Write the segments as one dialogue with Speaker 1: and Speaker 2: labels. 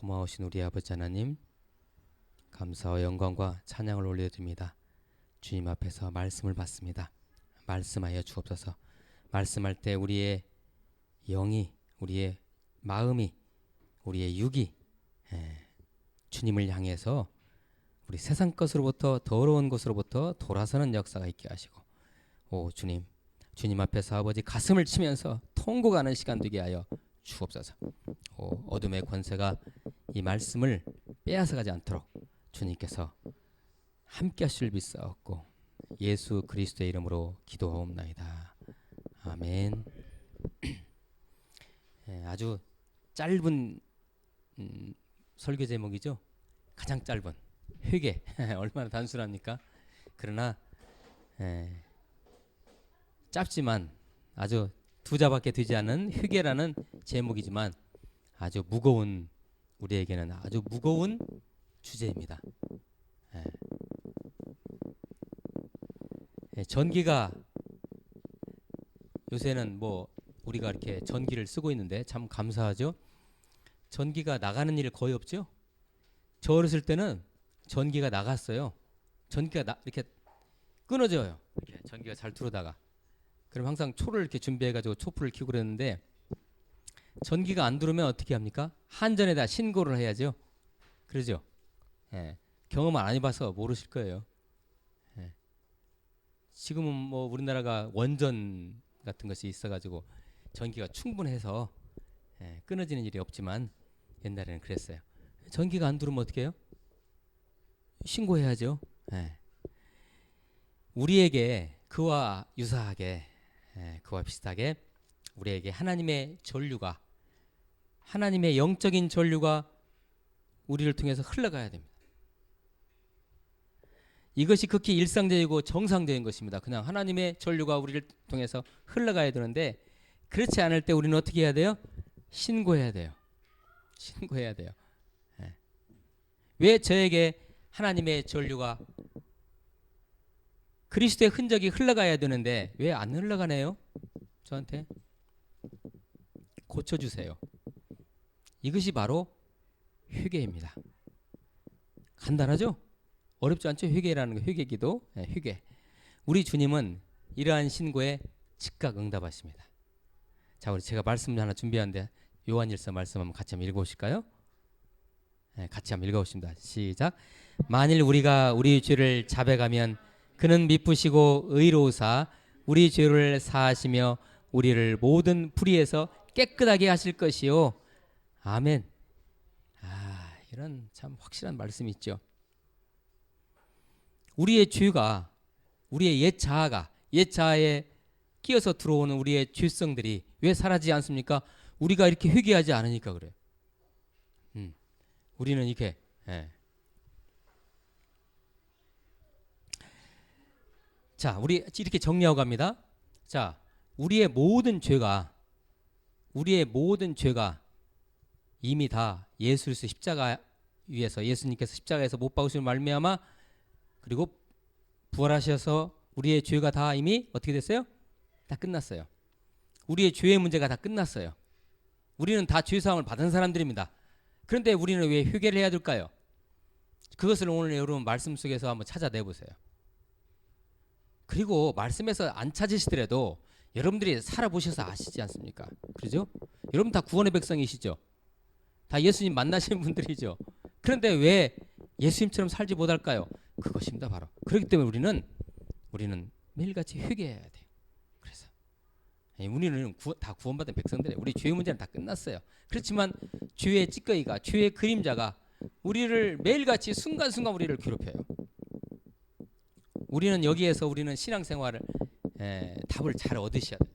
Speaker 1: 고마우신 우리 아버지 하나님, 감사와 영광과 찬양을 올려드립니다. 주님 앞에서 말씀을 받습니다. 말씀하여 주옵소서. 말씀할 때 우리의 영이, 우리의 마음이, 우리의 육이 주님을 향해서 우리 세상 것으로부터, 더러운 것으로부터 돌아서는 역사가 있게 하시고, 오 주님, 주님 앞에서 아버지 가슴을 치면서 통곡하는 시간 되게 하여 주옵소서. 어둠의 권세가 이 말씀을 빼앗아가지 않도록 주님께서 함께 하실 줄 믿사옵고 예수 그리스도의 이름으로 기도하옵나이다. 아멘. 아주 짧은 설교 제목이죠. 가장 짧은 회개. 얼마나 단순합니까? 그러나 짧지만 아주 두 자밖에 되지 않은 회개라는 제목이지만 아주 무거운, 우리에게는 아주 무거운 주제입니다. 전기가 요새는 뭐 우리가 이렇게 전기를 쓰고 있는데 참 감사하죠. 전기가 나가는 일 거의 없죠. 저 어렸을 때는 전기가 나갔어요. 전기가 이렇게 끊어져요. 이렇게 전기가 잘 들어오다가 그럼 항상 초를 이렇게 준비해가지고 촛불을 켜고 그랬는데, 전기가 안 들어오면 어떻게 합니까? 한전에다 신고를 해야죠. 그러죠. 경험 안 해봐서 모르실 거예요. 지금은 뭐 우리나라가 원전 같은 것이 있어가지고 전기가 충분해서 끊어지는 일이 없지만 옛날에는 그랬어요. 전기가 안 들어오면 어떻게 해요? 신고해야죠. 우리에게 그와 유사하게, 그와 비슷하게 우리에게 하나님의 전류가, 하나님의 영적인 전류가 우리를 통해서 흘러가야 됩니다. 이것이 극히 일상적이고 정상적인 것입니다. 그냥 하나님의 전류가 우리를 통해서 흘러가야 되는데, 그렇지 않을 때 우리는 어떻게 해야 돼요? 신고해야 돼요. 신고해야 돼요. 왜 저에게 하나님의 전류가, 그리스도의 흔적이 흘러가야 되는데 왜 안 흘러가네요? 저한테 고쳐주세요. 이것이 바로 회개입니다. 간단하죠? 어렵지 않죠? 회개라는 거, 회개기도, 회개. 우리 주님은 이러한 신고에 즉각 응답하십니다. 자, 우리 제가 말씀 하나 준비한데 요한일서 말씀 한번 같이 한번 읽어보실까요? 같이 한번 읽어보십니다. 시작. 만일 우리가 우리 죄를 자백하면 그는 미쁘시고 의로우사 우리 죄를 사하시며 우리를 모든 불의에서 깨끗하게 하실 것이요. 아멘. 이런 참 확실한 말씀이 있죠. 우리의 죄가, 우리의 옛 자아에 끼어서 들어오는 우리의 죄성들이 왜 사라지지 않습니까? 우리가 이렇게 회개하지 않으니까 그래요. 우리는 이렇게 자, 우리 이렇게 정리하고 갑니다. 자, 우리의 모든 죄가 이미 다 예수 그리스도 십자가 위에서, 예수님께서 십자가에서 못 박으심을 말미암아 그리고 부활하셔서 우리의 죄가 다 이미 어떻게 됐어요? 다 끝났어요. 우리의 죄의 문제가 다 끝났어요. 우리는 다 죄사함을 받은 사람들입니다. 그런데 우리는 왜 회개를 해야 될까요? 그것을 오늘 여러분 말씀 속에서 한번 찾아내보세요. 그리고 말씀에서 안 찾으시더라도 여러분들이 살아보셔서 아시지 않습니까? 그러죠? 여러분 다 구원의 백성이시죠? 다 예수님 만나신 분들이죠? 그런데 왜 예수님처럼 살지 못할까요? 그것입니다, 바로. 그렇기 때문에 우리는 매일같이 회개해야 돼요. 그래서 우리는 다 구원받은 백성들이에요. 우리 죄의 문제는 다 끝났어요. 그렇지만 죄의 찌꺼기가, 죄의 그림자가 우리를 매일같이 순간순간 우리를 괴롭혀요. 우리는 여기에서 우리는 신앙생활을 답을 잘 얻으셔야 돼요.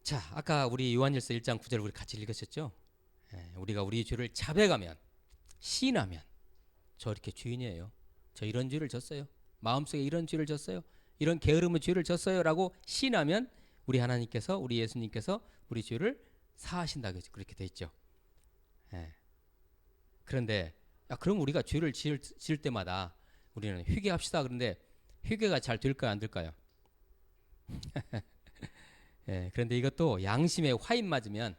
Speaker 1: 자, 아까 우리 요한일서 1장 9절 우리 같이 읽으셨죠? 우리가 우리 죄를 자백하면, 시인하면, 저 이렇게 죄인이에요. 저 이런 죄를 졌어요. 마음속에 이런 죄를 졌어요. 이런 게으름의 죄를 졌어요. 라고 시인하면 우리 하나님께서, 우리 예수님께서 우리 죄를 사하신다고 그렇게 돼 있죠. 그런데 그럼 우리가 죄를 지을 때마다 우리는 회개합시다. 그런데 회개가 잘 될까요, 안 될까요? 예, 그런데 이것도 양심에 화인 맞으면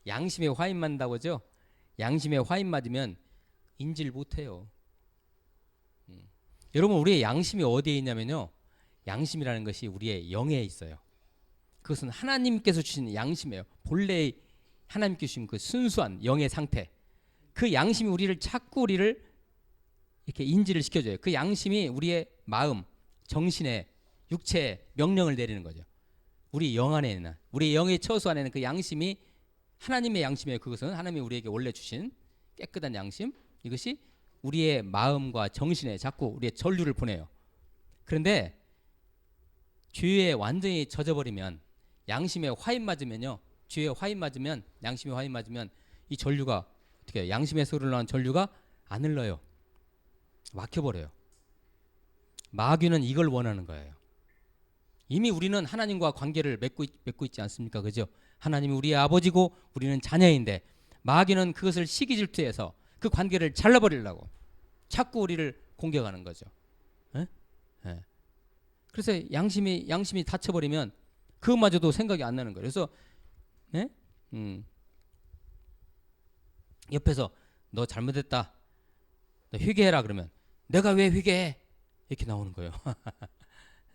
Speaker 1: 양심에 화인 맞는다고죠? 양심에 화인 맞으면 인지를 못해요. 여러분 우리의 양심이 어디에 있냐면요. 양심이라는 것이 우리의 영에 있어요. 그것은 하나님께서 주신 양심이에요. 본래 하나님께 주신 그 순수한 영의 상태. 그 양심이 우리를 자꾸 우리를 이렇게 인지를 시켜줘요. 그 양심이 우리의 마음, 정신에, 육체에 명령을 내리는 거죠. 우리 영 안에 있는, 우리 영의 처수 안에 있는 그 양심이 하나님의 양심이에요. 그것은 하나님이 우리에게 원래 주신 깨끗한 양심. 이것이 우리의 마음과 정신에 자꾸 우리의 전류를 보내요. 그런데 죄에 완전히 젖어버리면 양심에 화인 맞으면요. 죄에 화인 맞으면 양심에 화인 맞으면 이 전류가 어떻게 해요? 양심에서 흘러나온 전류가 안 흘러요. 막혀버려요. 마귀는 이걸 원하는 거예요. 이미 우리는 하나님과 관계를 맺고 있지 않습니까? 그죠? 하나님이 우리의 아버지고 우리는 자녀인데 마귀는 그것을 시기 질투해서 그 관계를 잘라버리려고 자꾸 우리를 공격하는 거죠. 에? 에. 그래서 양심이 닫혀버리면 그것마저도 생각이 안 나는 거예요. 그래서 에? 옆에서 너 잘못했다. 너 회개해라 그러면 내가 왜 회개해? 이렇게 나오는 거예요.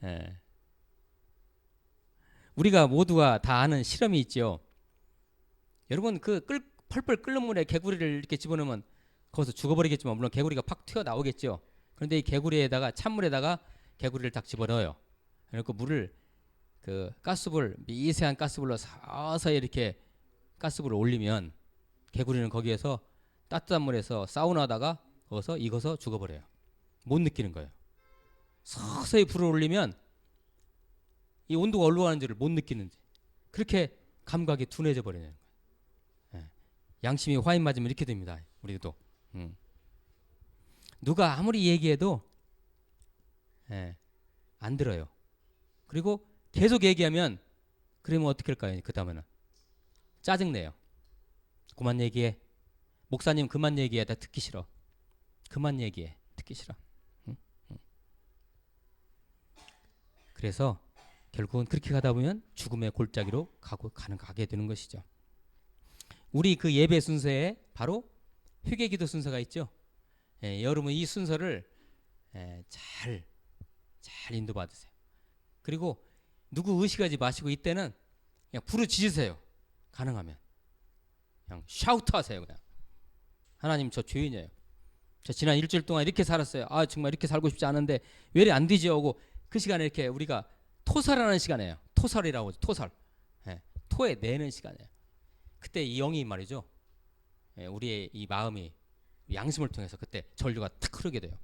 Speaker 1: 에. 우리가 모두가 다 아는 실험이 있죠. 여러분 그 펄펄 끓는 물에 개구리를 이렇게 집어넣으면 거기서 죽어버리겠지만 물론 개구리가 팍 튀어나오겠죠. 그런데 이 개구리에다가 찬물에다가 개구리를 딱 집어넣어요. 그리고 물을 그 가스불 미세한 가스불로 서서히 이렇게 가스불을 올리면 개구리는 거기에서 따뜻한 물에서 사우나하다가 거기서 익어서 죽어버려요. 못 느끼는 거예요. 서서히 불을 올리면 이 온도가 올라가는지를 못 느끼는지 그렇게 감각이 둔해져 버리는 거예요. 예. 양심이 화인 맞으면 이렇게 됩니다. 우리도 누가 아무리 얘기해도 안 들어요. 그리고 계속 얘기하면 그러면 어떻게 할까요? 그 다음에는 짜증내요. 그만 얘기해. 목사님 그만 얘기해. 나 듣기 싫어. 그만 얘기해. 듣기 싫어. 그래서 결국은 그렇게 가다 보면 죽음의 골짜기로 가게 되는 것이죠. 우리 그 예배 순서에 바로 회개기도 순서가 있죠. 여러분 이 순서를 잘 인도받으세요. 그리고 누구 의식하지 마시고 이때는 그냥 부르짖으세요. 가능하면 그냥 샤우트하세요. 그냥 하나님 저 죄인이에요. 저 지난 일주일 동안 이렇게 살았어요. 아 정말 이렇게 살고 싶지 않은데 왜 이래 안 되지 하고 그 시간에 이렇게 우리가 토설하는 시간이에요. 토설이라고 하죠. 토설. 토해내는 시간이에요. 그때 이 영이 말이죠. 우리의 이 마음이 양심을 통해서 그때 전류가 탁 흐르게 돼요.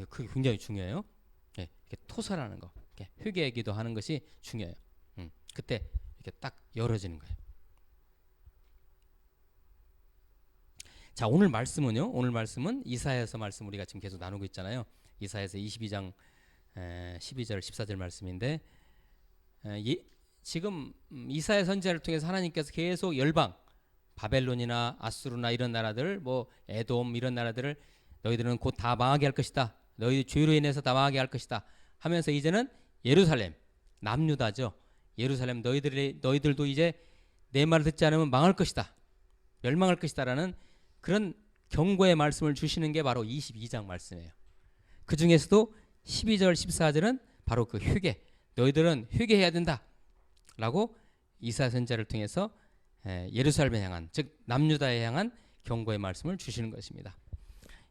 Speaker 1: 그게 굉장히 중요해요. 이렇게 토설하는 거, 이렇게 회개기도 하는 것이 중요해요. 그때 이렇게 딱 열어지는 거예요. 자 오늘 말씀은요. 오늘 말씀은 이사야서 말씀 우리가 지금 계속 나누고 있잖아요. 이사야서 22장 12절 14절 말씀인데 지금 이사야 선지자를 통해서 하나님께서 계속 열방 바벨론이나 아수르나 이런 나라들 뭐 에돔 이런 나라들을 너희들은 곧 다 망하게 할 것이다. 너희 죄로 인해서 다 망하게 할 것이다 하면서 이제는 예루살렘 남유다죠. 예루살렘 너희들도 이제 내 말을 듣지 않으면 망할 것이다. 멸망할 것이다라는 그런 경고의 말씀을 주시는 게 바로 22장 말씀이에요. 그 중에서도 12절 14절은 바로 그 회개 너희들은 회개해야 된다 라고 이사야 선지자를 통해서 예루살렘에 향한 즉 남유다에 향한 경고의 말씀을 주시는 것입니다.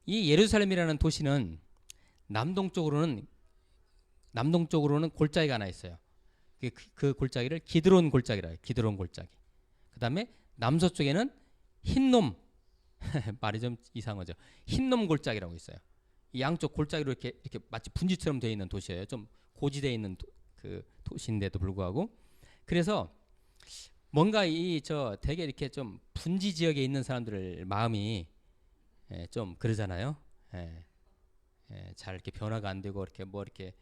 Speaker 1: 이 예루살렘이라는 도시는 남동쪽으로는 골짜기가 하나 있어요. 그 골짜기를 기드론 골짜기라 해요. 기드론 골짜기. 그 다음에 남서쪽에는 흰놈 말이 좀 이상하죠. 흰놈 골짜기라고 있어요. 이 양쪽 골짜기로 이렇게 마치 분지처럼 되어 있는 도시예요. 좀 고지되어 있는 그 도시인데도 불구하고 그래서 뭔가 되게 이렇게 좀 분지 지역에 있는 사람들 마음이 좀 그러잖아요. 잘 이렇게 변화가 안 되고 이렇게 뭐 이렇게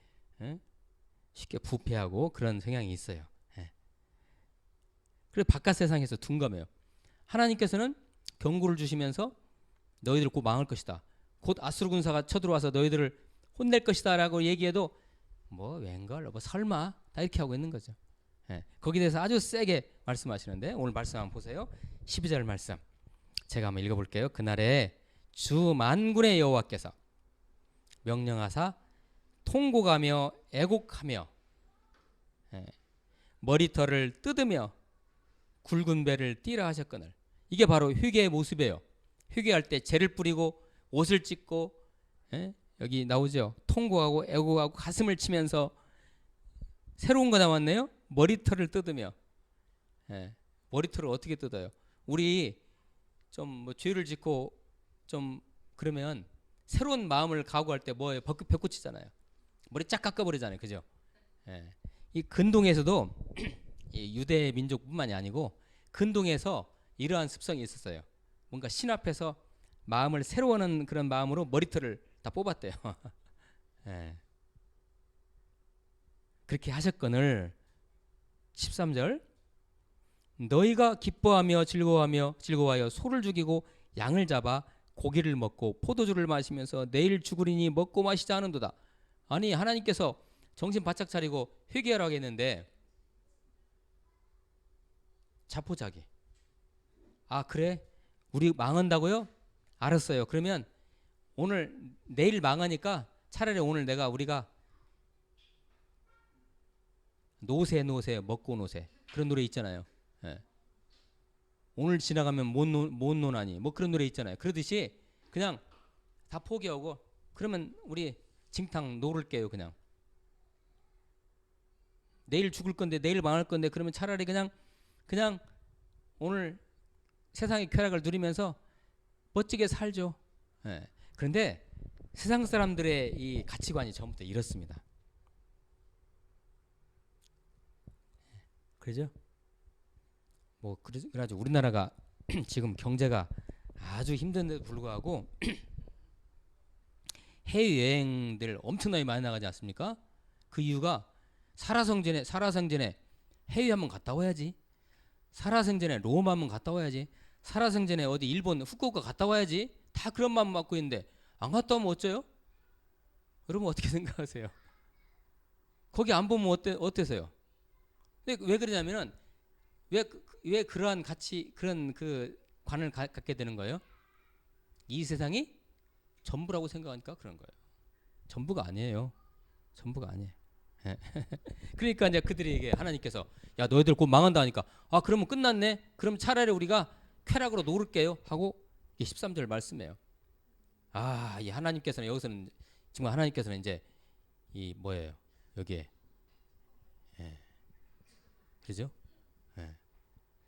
Speaker 1: 쉽게 부패하고 그런 성향이 있어요. 그리고 바깥 세상에서 둔감해요. 하나님께서는 경고를 주시면서 너희들 곧 망할 것이다. 곧 아수르 군사가 쳐들어와서 너희들을 혼낼 것이다 라고 얘기해도 뭐 웬걸 뭐 설마 다 이렇게 하고 있는 거죠. 예, 거기에 대해서 아주 세게 말씀하시는데 오늘 말씀 한번 보세요. 12절 말씀 제가 한번 읽어볼게요. 그날에 주 만군의 여호와께서 명령하사 통곡하며 애곡하며 머리털을 뜯으며 굵은 배를 띠라 하셨거늘. 이게 바로 회개의 모습이에요. 회개할 때 재를 뿌리고 옷을 찢고 여기 나오죠. 통곡하고 애곡하고 가슴을 치면서 새로운 거 나왔네요. 머리털을 뜯으며. 머리털을 어떻게 뜯어요? 우리 좀 뭐 죄를 짓고 좀 그러면 새로운 마음을 각오할 때 뭐예요? 벽 치잖아요. 머리 쫙 깎아버리잖아요. 그죠? 이 근동에서도 이 유대 민족뿐만이 아니고 근동에서 이러한 습성이 있었어요. 뭔가 신 앞에서 마음을 새로 하는 그런 마음으로 머리털을 다 뽑았대요. 그렇게 하셨거늘 13절 너희가 기뻐하며 즐거워하여 소를 죽이고 양을 잡아 고기를 먹고 포도주를 마시면서 내일 죽으리니 먹고 마시자 하는도다. 아니 하나님께서 정신 바짝 차리고 회개하라고 했는데 자포자기. 아 그래? 우리 망한다고요? 알았어요. 그러면 오늘 내일 망하니까 차라리 오늘 우리가 노세 먹고 노세 그런 노래 있잖아요. 오늘 지나가면 못 노나니 뭐 그런 노래 있잖아요. 그러듯이 그냥 다 포기하고 그러면 우리 징탕 노를게요. 그냥 내일 죽을 건데 내일 망할 건데 그러면 차라리 그냥 오늘 세상의 쾌락을 누리면서 멋지게 살죠. 그런데 세상 사람들의 이 가치관이 전부터 이렇습니다. 그러죠? 뭐 그래가지고 우리나라가 지금 경제가 아주 힘든데도 불구하고 해외여행들 엄청나게 많이 나가지 않습니까? 그 이유가 살아생전에 해외 한번 갔다 와야지. 살아생전에 로마 한번 갔다 와야지. 살아생전에 어디 일본 후쿠오카 갔다 와야지. 다 그런 마음 갖고 있는데 안 갔다 오면 어째요? 여러분 어떻게 생각하세요? 거기 안 보면 어때서요? 왜 그러냐면은 왜 그러한 가치 그런 그 관을 갖게 되는 거예요? 이 세상이 전부라고 생각하니까 그런 거예요. 전부가 아니에요. 전부가 아니에요. 그러니까 이제 그들에게 하나님께서 야 너희들 곧 망한다 하니까 아 그러면 끝났네. 그럼 차라리 우리가 쾌락으로 놀을게요 하고 이 13절 말씀해요. 아 이 하나님께서는 여기서는 지금 하나님께서는 이제 이 뭐예요? 여기에 그죠?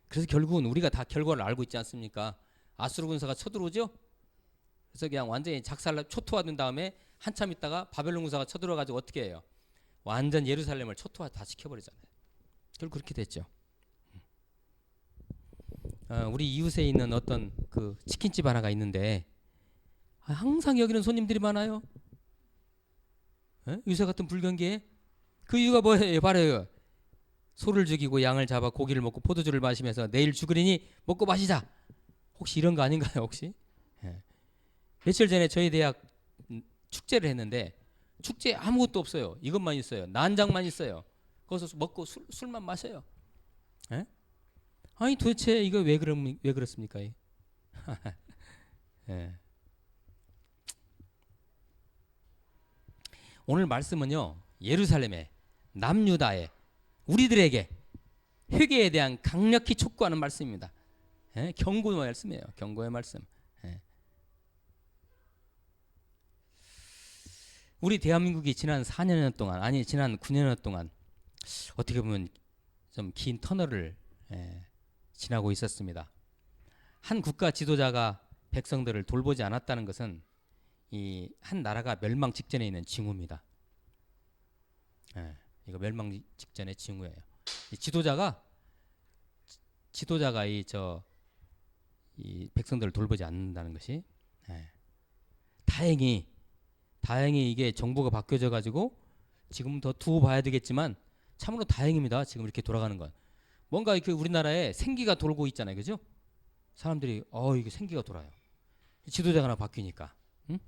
Speaker 1: 그래서 결국은 우리가 다 결과를 알고 있지 않습니까? 아수르 군사가 쳐들어오죠. 그래서 그냥 완전히 초토화된 다음에 한참 있다가 바벨론 군사가 쳐들어가지고 어떻게 해요? 완전 예루살렘을 초토화 다 시켜버리잖아요. 결국 그렇게 됐죠. 우리 이웃에 있는 어떤 그 치킨집 하나가 있는데 항상 여기는 손님들이 많아요. 요새 같은 불경기에 그 이유가 뭐예요? 바로 소를 죽이고 양을 잡아 고기를 먹고 포도주를 마시면서 내일 죽으리니 먹고 마시자. 혹시 이런 거 아닌가요? 혹시? 며칠 전에 저희 대학 축제를 했는데 축제에 아무것도 없어요. 이것만 있어요. 난장만 있어요. 거기서 먹고 술만 마셔요. 아니 도대체 이거 왜 그렇습니까? 오늘 말씀은요. 예루살렘에 남유다에 우리들에게 회개에 대한 강력히 촉구하는 말씀입니다. 경고의 말씀이에요. 경고의 말씀. 우리 대한민국이 지난 4년 동안 지난 9년 동안 어떻게 보면 좀 긴 터널을 지나고 있었습니다. 한 국가 지도자가 백성들을 돌보지 않았다는 것은 이 한 나라가 멸망 직전에 있는 징후입니다. 이거 멸망 직전의 징후예요. 이 지도자가 이 백성들을 돌보지 않는다는 것이 다행히 이게 정부가 바뀌어져 가지고 지금 더 두고 봐야 되겠지만 참으로 다행입니다. 지금 이렇게 돌아가는 건 뭔가 이렇게 우리나라에 생기가 돌고 있잖아요, 그죠? 사람들이 이게 생기가 돌아요. 지도자가 하나 바뀌니까. 응?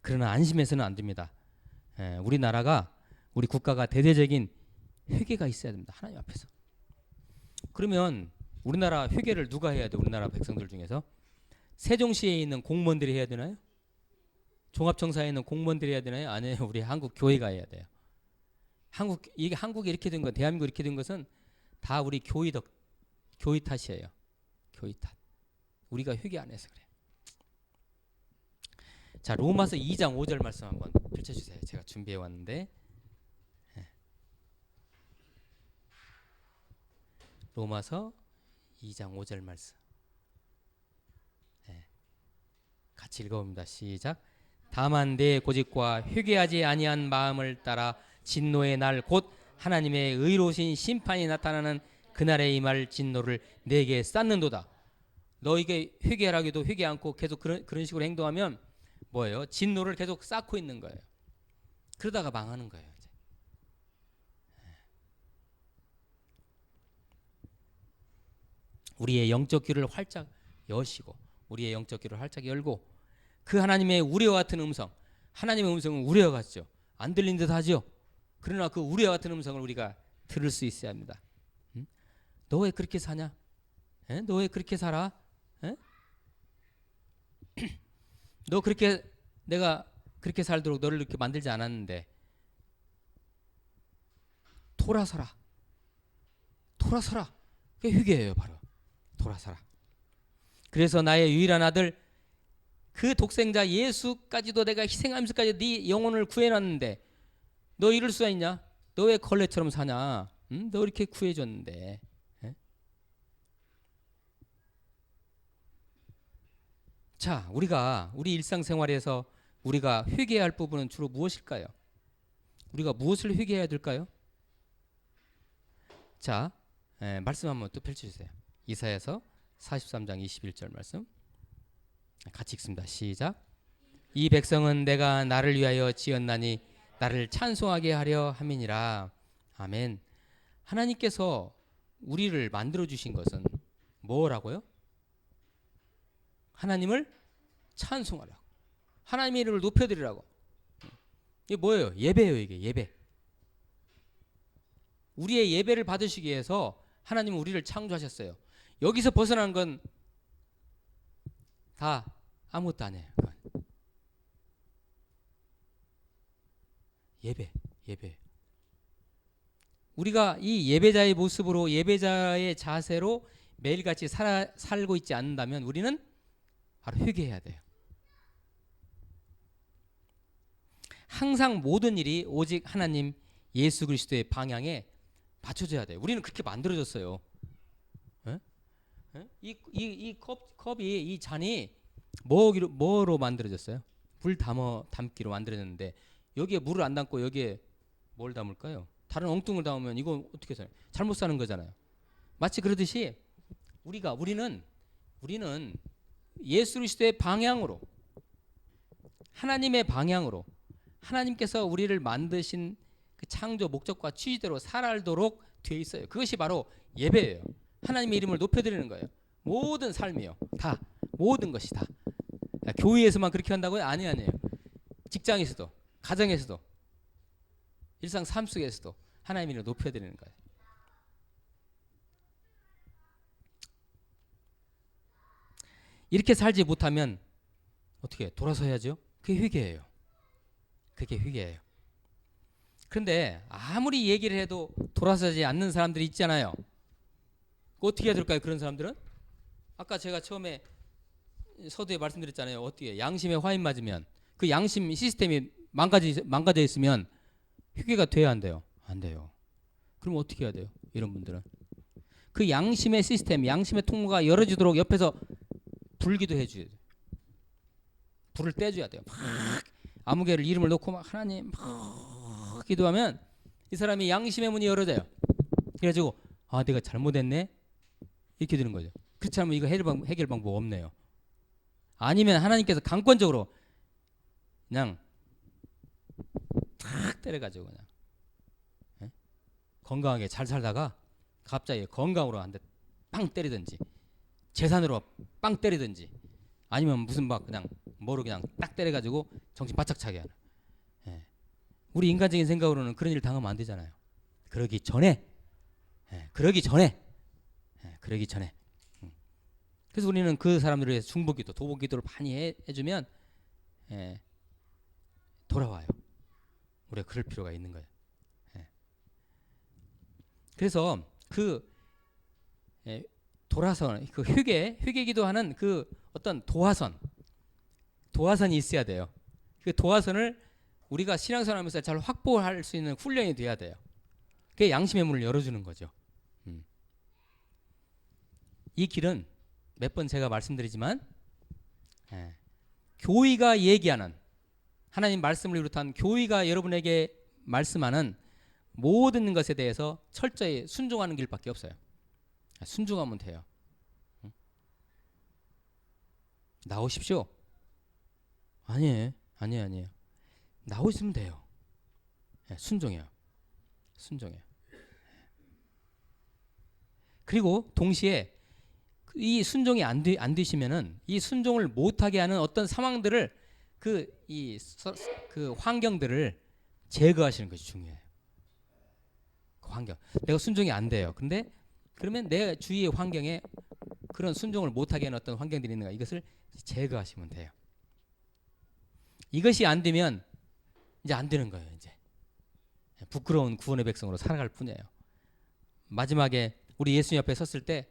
Speaker 1: 그러나 안심해서는 안 됩니다. 우리나라가 우리 국가가 대대적인 회개가 있어야 됩니다. 하나님 앞에서. 그러면 우리나라 회개를 누가 해야 돼? 우리나라 백성들 중에서 세종시에 있는 공무원들이 해야 되나요? 종합청사에 있는 공무원들이 해야 되나요? 아니요, 우리 한국 교회가 해야 돼요. 이게 한국이 이렇게 된 것, 대한민국 이렇게 된 것은 다 우리 교회 탓이에요. 교회 탓. 우리가 회개 안 해서 그래요. 자, 로마서 2장 5절 말씀 한번 펼쳐주세요. 제가 준비해 왔는데, 로마서 2장 5절 말씀. 같이 읽어봅니다. 시작. 다만 내 고집과 회개하지 아니한 마음을 따라 진노의 날 곧 하나님의 의로우신 심판이 나타나는 그날에 임할 진노를 내게 쌓는도다. 너에게 회개하라고 해도 회개 않고 계속 그런 식으로 행동하면 뭐예요? 진노를 계속 쌓고 있는 거예요. 그러다가 망하는 거예요. 이제. 우리의 영적 귀를 활짝 여시고, 우리의 영적 귀를 활짝 열고, 그 하나님의 우레와 같은 음성, 하나님의 음성은 우레와 같죠. 안 들린 듯 하죠. 그러나 그 우레와 같은 음성을 우리가 들을 수 있어야 합니다. 응? 너 왜 그렇게 사냐? 너 왜 그렇게 살아? 너 그렇게, 내가 그렇게 살도록 너를 이렇게 만들지 않았는데 돌아서라. 돌아서라. 그게 회개예요. 바로 돌아서라. 그래서 나의 유일한 아들 그 독생자 예수까지도 내가 희생하면서까지 네 영혼을 구해놨는데 너 이럴 수가 있냐? 너 왜 걸레처럼 사냐? 응? 너 이렇게 구해줬는데. 자, 우리 일상생활에서 우리가 회개해야 할 부분은 주로 무엇일까요? 우리가 무엇을 회개해야 될까요? 자, 말씀 한번 또 펼쳐주세요. 이사야서 43장 21절 말씀 같이 읽습니다. 시작. 이 백성은 내가 나를 위하여 지었나니 나를 찬송하게 하려 함이니라. 아멘. 하나님께서 우리를 만들어 주신 것은 뭐라고요? 하나님을 찬송하라고, 하나님의 이름을 높여드리라고. 이게 뭐예요? 예배예요. 이게 예배. 우리의 예배를 받으시기 위해서 하나님은 우리를 창조하셨어요. 여기서 벗어난 건 다 아무것도 아니에요. 예배. 우리가 이 예배자의 모습으로, 예배자의 자세로 매일같이 살고 있지 않는다면 우리는 바로 회개해야 돼요. 항상 모든 일이 오직 하나님 예수 그리스도의 방향에 맞춰져야 돼요. 우리는 그렇게 만들어졌어요. 이 컵이, 이 잔이 뭐로 만들어졌어요? 물 담기로 만들어졌는데 여기에 물을 안 담고 여기에 뭘 담을까요? 다른 엉뚱을 담으면 이거 어떻게 살아요? 잘못 사는 거잖아요. 마치 그러듯이 우리는 예수 그리스도의 방향으로, 하나님의 방향으로, 하나님께서 우리를 만드신 그 창조 목적과 취지대로 살아도록 되어 있어요. 그것이 바로 예배예요. 하나님의 이름을 높여드리는 거예요. 모든 삶이요. 다. 모든 것이 다. 교회에서만 그렇게 한다고요? 아니에요. 직장에서도, 가정에서도, 일상 삶 속에서도 하나님의 이름을 높여드리는 거예요. 이렇게 살지 못하면 어떻게 돌아서야죠? 그게 회개예요. 그게 회개예요. 그런데 아무리 얘기를 해도 돌아서지 않는 사람들이 있잖아요. 어떻게 해야 될까요? 그런 사람들은? 아까 제가 처음에 서두에 말씀드렸잖아요. 어떻게 양심에 화인 맞으면 그 양심 시스템이 망가져 있으면 회개가 돼야 안 돼요? 안 돼요. 그럼 어떻게 해야 돼요? 이런 분들은 그 양심의 시스템, 양심의 통로가 열어지도록 옆에서 불기도 해줘야 돼요. 불을 떼줘야 돼요. 막 아무개를 이름을 놓고 막 하나님 막 기도하면 이 사람이 양심의 문이 열어져요. 그래가지고 내가 잘못했네 이렇게 되는 거죠. 그렇지 않으면 이거 해결 방법 없네요. 아니면 하나님께서 강권적으로 그냥 탁 때려가지고 그냥 건강하게 잘 살다가 갑자기 건강으로 한 대 빵 때리든지 재산으로 빵 때리든지 아니면 무슨 막 그냥 뭐로 그냥 딱 때려가지고 정신 바짝 차게 하는. 우리 인간적인 생각으로는 그런 일 당하면 안 되잖아요. 그러기 전에, 그러기 전에, 그러기 전에. 그래서 우리는 그 사람들을 위해서 중보기도, 도보기도를 많이 해주면 돌아와요. 우리가 그럴 필요가 있는 거예요. 그래서 그 돌아선, 그 회개기도하는 그 어떤 도화선이 있어야 돼요. 그 도화선을 우리가 신앙생활하면서 잘 확보할 수 있는 훈련이 돼야 돼요. 그게 양심의 문을 열어주는 거죠. 이 길은 몇 번 제가 말씀드리지만 교회가 얘기하는 하나님 말씀을 비롯한 교회가 여러분에게 말씀하는 모든 것에 대해서 철저히 순종하는 길밖에 없어요. 순종하면 돼요. 나오십시오. 아니에요. 나오시면 돼요. 순종해요. 그리고 동시에 이 순종이 안 되시면은 이 순종을 못하게 하는 어떤 상황들을 그 환경들을 제거하시는 것이 중요해요. 그 환경. 내가 순종이 안 돼요. 근데 그러면 내 주위의 환경에 그런 순종을 못하게 하는 어떤 환경들이 있는가, 이것을 제거하시면 돼요. 이것이 안 되면 이제 안 되는 거예요. 이제 부끄러운 구원의 백성으로 살아갈 뿐이에요. 마지막에 우리 예수님 앞에 섰을 때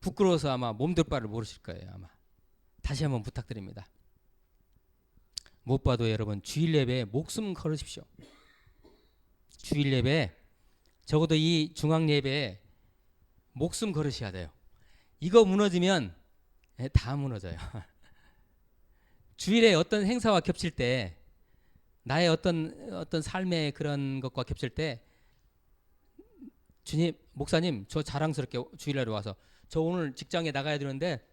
Speaker 1: 부끄러워서 아마 몸둘 바를 모르실 거예요. 아마 다시 한번 부탁드립니다. 못 봐도 여러분 주일 예배에 목숨 걸으십시오. 주일 예배에 적어도 이 중앙 예배에 목숨 걸으셔야 돼요. 이거 무너지면 다 무너져요. 주일에 어떤 행사와 겹칠 때, 나의 어떤 삶의 그런 것과 겹칠 때, 주님, 목사님, 저 자랑스럽게 주일날에 와서 저 오늘 직장에 나가야 되는데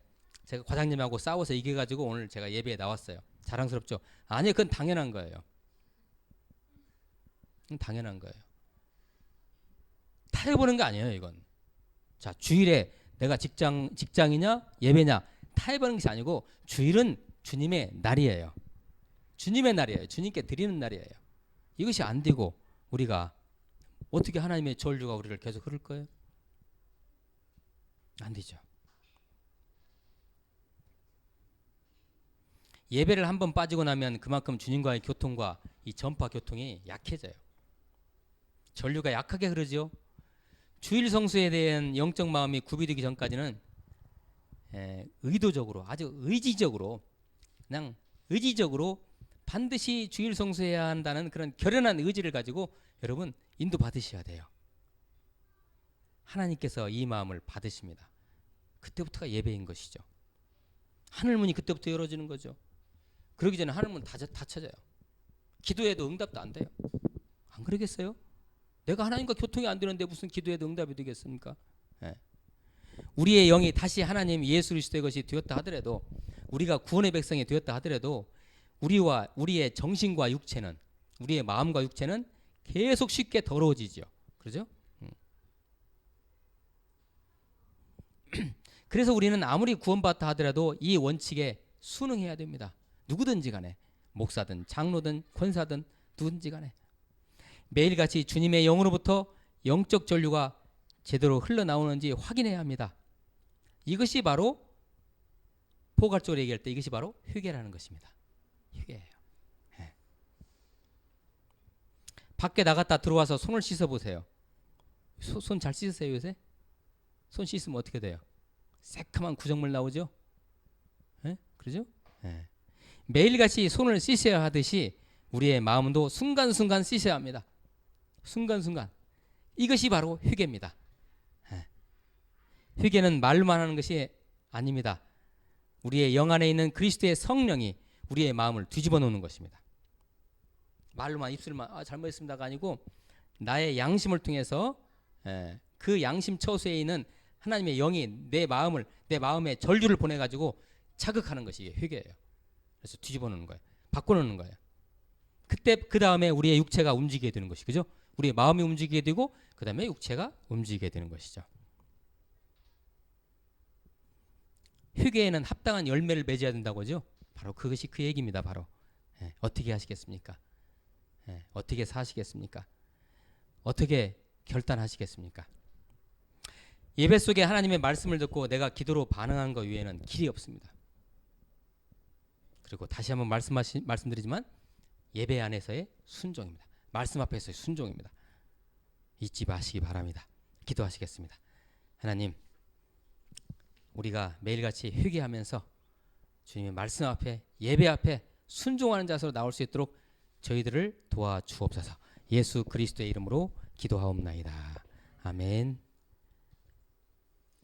Speaker 1: 제가 과장님하고 싸워서 이겨가지고 오늘 제가 예배에 나왔어요. 자랑스럽죠? 아니요, 그건 당연한 거예요. 당연한 거예요. 타협하는 거 아니에요, 이건. 자, 주일에 내가 직장이냐 예배냐 타협하는 것이 아니고, 주일은 주님의 날이에요. 주님의 날이에요. 주님께 드리는 날이에요. 이것이 안 되고 우리가 어떻게 하나님의 전류가 우리를 계속 흐를 거예요? 안 되죠. 예배를 한번 빠지고 나면 그만큼 주님과의 교통과 이 전파 교통이 약해져요. 전류가 약하게 흐르죠. 주일 성수에 대한 영적 마음이 구비되기 전까지는 의도적으로, 아주 의지적으로, 그냥 의지적으로 반드시 주일 성수해야 한다는 그런 결연한 의지를 가지고 여러분 인도 받으셔야 돼요. 하나님께서 이 마음을 받으십니다. 그때부터가 예배인 것이죠. 하늘문이 그때부터 열어지는 거죠. 그러기 전에 하늘문 닫혀져요. 기도해도 응답도 안 돼요. 안 그러겠어요? 내가 하나님과 교통이 안 되는데 무슨 기도해도 응답이 되겠습니까? 우리의 영이 다시 하나님 예수 그리스도의 것이 되었다 하더라도, 우리가 구원의 백성이 되었다 하더라도 우리의 정신과 육체는, 우리의 마음과 육체는 계속 쉽게 더러워지죠. 그렇죠? 그래서 우리는 아무리 구원받다 하더라도 이 원칙에 순응해야 됩니다. 누구든지 간에, 목사든 장로든 권사든 누구든지 간에 매일같이 주님의 영으로부터 영적 전류가 제대로 흘러나오는지 확인해야 합니다. 이것이 바로 포괄적으로 얘기할 때 이것이 바로 회개라는 것입니다. 회개예요. 밖에 나갔다 들어와서 손을 씻어보세요. 손 잘 씻으세요 요새? 손 씻으면 어떻게 돼요? 새카만 구정물 나오죠? 그러죠? 매일같이 손을 씻어야 하듯이 우리의 마음도 순간순간 씻어야 합니다. 순간순간. 이것이 바로 회개입니다. 회개는 말로만 하는 것이 아닙니다. 우리의 영 안에 있는 그리스도의 성령이 우리의 마음을 뒤집어 놓는 것입니다. 말로만, 입술만 잘못했습니다가 아니고 나의 양심을 통해서 그 양심 처소에 있는 하나님의 영이 내 마음의 전류를 보내가지고 자극하는 것이 회개예요. 그래서 뒤집어 놓는 거예요. 바꿔놓는 거예요. 그때 그 다음에 우리의 육체가 움직이게 되는 것이, 그죠? 우리의 마음이 움직이게 되고 그 다음에 육체가 움직이게 되는 것이죠. 회개에는 합당한 열매를 맺어야 된다고 하죠. 바로 그것이 그 얘기입니다. 바로 어떻게 하시겠습니까? 어떻게 사시겠습니까? 어떻게 결단하시겠습니까? 예배 속에 하나님의 말씀을 듣고 내가 기도로 반응하는 것 외에는 길이 없습니다. 그리고 다시 한번 말씀드리지만 예배 안에서의 순종입니다. 말씀 앞에서의 순종입니다. 잊지 마시기 바랍니다. 기도하시겠습니다. 하나님, 우리가 매일같이 회개하면서 주님의 말씀 앞에, 예배 앞에 순종하는 자세로 나올 수 있도록 저희들을 도와주옵소서. 예수 그리스도의 이름으로 기도하옵나이다. 아멘.